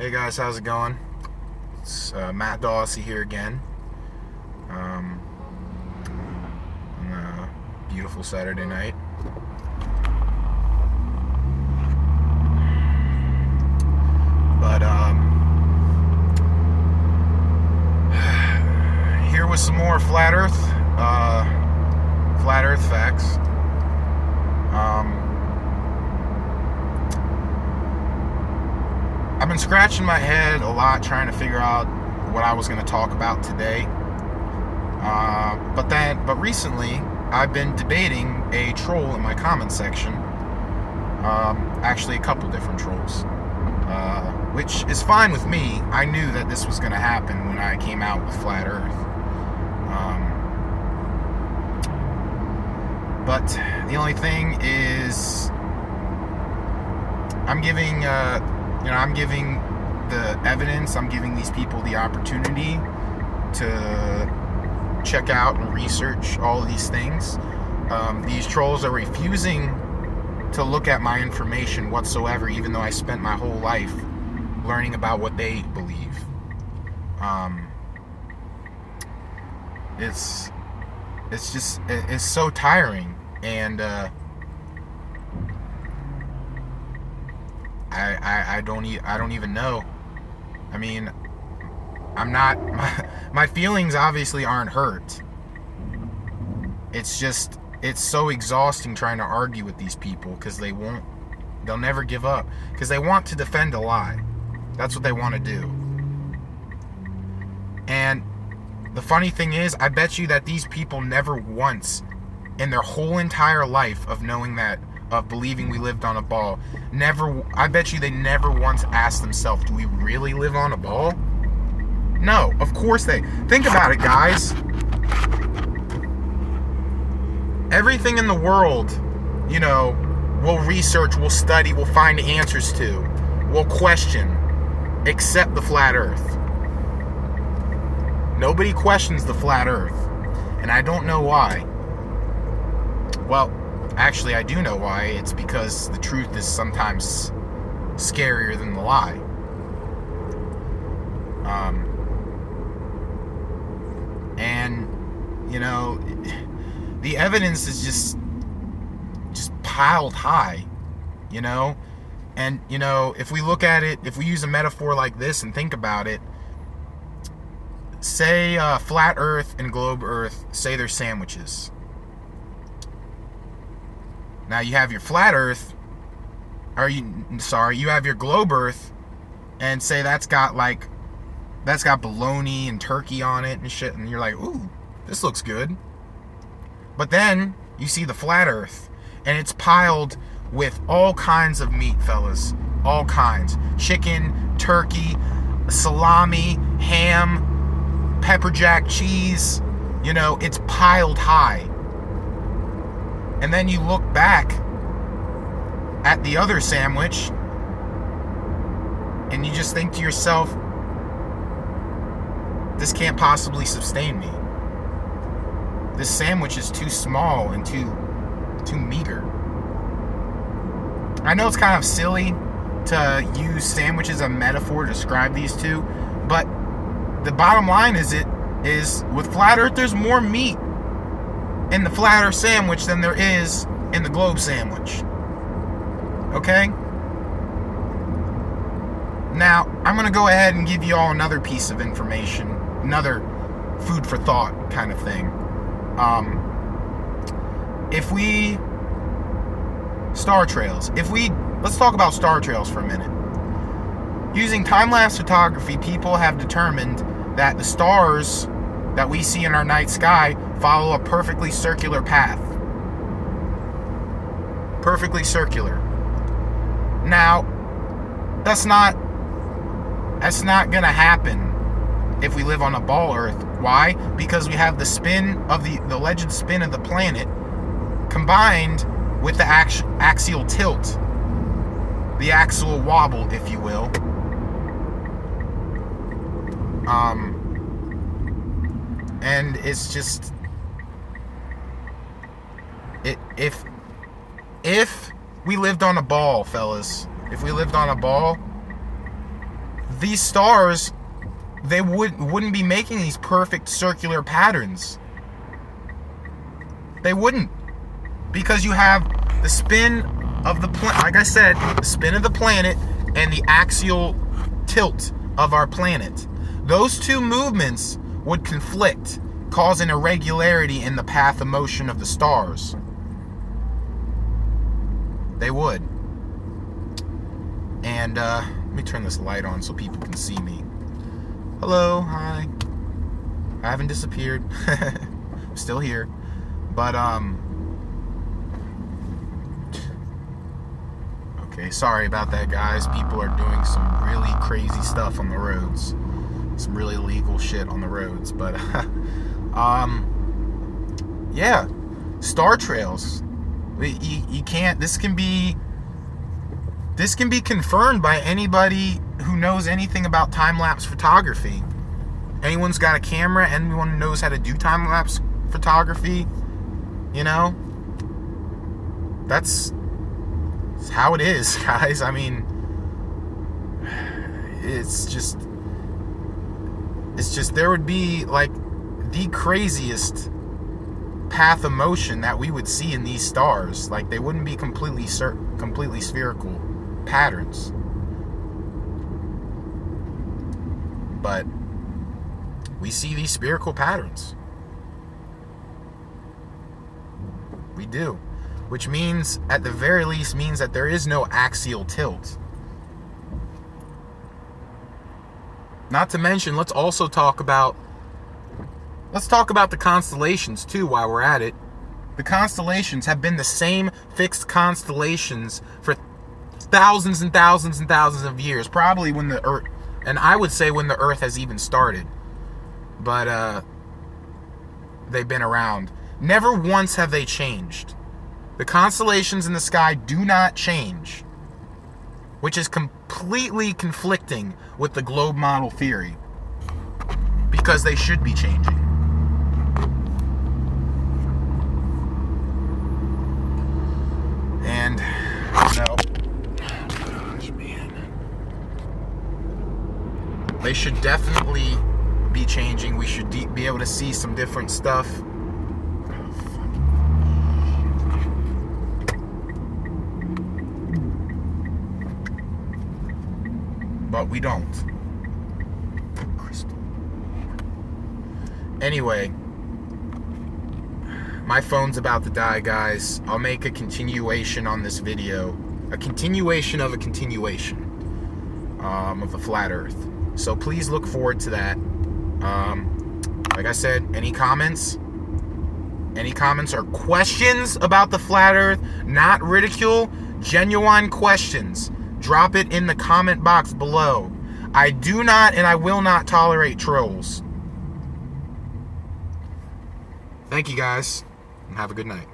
Hey guys, how's it going? It's Matt Dawsey here again. On a beautiful Saturday night. But here with some more flat Earth facts. I've been scratching my head a lot trying to figure out what I was going to talk about today. But recently, I've been debating a troll in my comment section. Actually, a couple different trolls, which is fine with me. I knew that this was going to happen when I came out with Flat Earth. But the only thing is, I'm giving the evidence. I'm giving these people the opportunity to check out and research all of these things. These trolls are refusing to look at my information whatsoever, even though I spent my whole life learning about what they believe. It's so tiring, and I don't even know. I mean, I'm not, my feelings obviously aren't hurt. It's just, it's so exhausting trying to argue with these people because they'll never give up because they want to defend a lie. That's what they want to do. And the funny thing is, I bet you that these people never once in their whole entire life of knowing that, of believing we lived on a ball, I bet you they never once asked themselves, do we really live on a ball? No, of course think about it, guys. Everything in the world, we'll research, we'll study, we'll find answers to, we'll question, except the flat Earth. Nobody questions the flat Earth, and I don't know why. Well, actually, I do know why. It's because the truth is sometimes scarier than the lie. And the evidence is just piled high, and if we look at it, if we use a metaphor like this and think about it, say flat Earth and globe Earth, say they're sandwiches. Now you have your flat Earth, you have your globe Earth, and say that's got bologna and turkey on it and shit, and you're like, ooh, this looks good. But then you see the flat Earth, and it's piled with all kinds of meat, fellas. All kinds. Chicken, turkey, salami, ham, pepper jack cheese. It's piled high. And then you look back at the other sandwich, and you just think to yourself, this can't possibly sustain me. This sandwich is too small and too meager. I know it's kind of silly to use sandwich as a metaphor to describe these two, but the bottom line is with flat Earth, there's more meat in the flat Earth sandwich than there is in the globe sandwich. Okay? Now, I'm going to go ahead and give you all another piece of information, another food for thought kind of thing. Let's talk about star trails for a minute. Using time-lapse photography, people have determined that the stars that we see in our night sky follow a perfectly circular path. Perfectly circular. Now, that's not gonna happen if we live on a ball Earth. Why? Because we have the spin of the alleged spin of the planet combined with the axial tilt, the axial wobble, if you will. And it's just, if we lived on a ball, fellas, if we lived on a ball, these stars, they wouldn't be making these perfect circular patterns. They wouldn't. Because you have the spin of the planet, like I said, the spin of the planet and the axial tilt of our planet. Those two movements would conflict, causing irregularity in the path of motion of the stars. They would. And let me turn this light on so people can see me. Hello, hi. I haven't disappeared. I'm still here. But okay, sorry about that, guys. People are doing some really crazy stuff on the roads. Some really illegal shit on the roads. But yeah, star trails. You can't. This can be confirmed by anybody who knows anything about time-lapse photography. Anyone's got a camera, anyone knows how to do time-lapse photography, you know, that's how it is, guys. I mean, it's just there would be like the craziest path of motion that we would see in these stars. Like, they wouldn't be completely spherical patterns. But we see these spherical patterns. We do. Which means, at the very least, means that there is no axial tilt. Not to mention, let's talk about the constellations too while we're at it. The constellations have been the same fixed constellations for thousands and thousands and thousands of years. Probably when the Earth, and I would say when the Earth has even started. But they've been around. Never once have they changed. The constellations in the sky do not change, which is completely conflicting with the globe model theory, because they should be changing. And no, gosh, man, they should definitely be changing. We should be able to see some different stuff. But we don't. Crystal. Anyway, my phone's about to die, guys. I'll make a continuation on this video. A continuation of a continuation of the flat earth. So please look forward to that. Like I said, any comments? Any comments or questions about the flat earth? Not ridicule, genuine questions. Drop it in the comment box below. I do not and I will not tolerate trolls. Thank you, guys, and have a good night.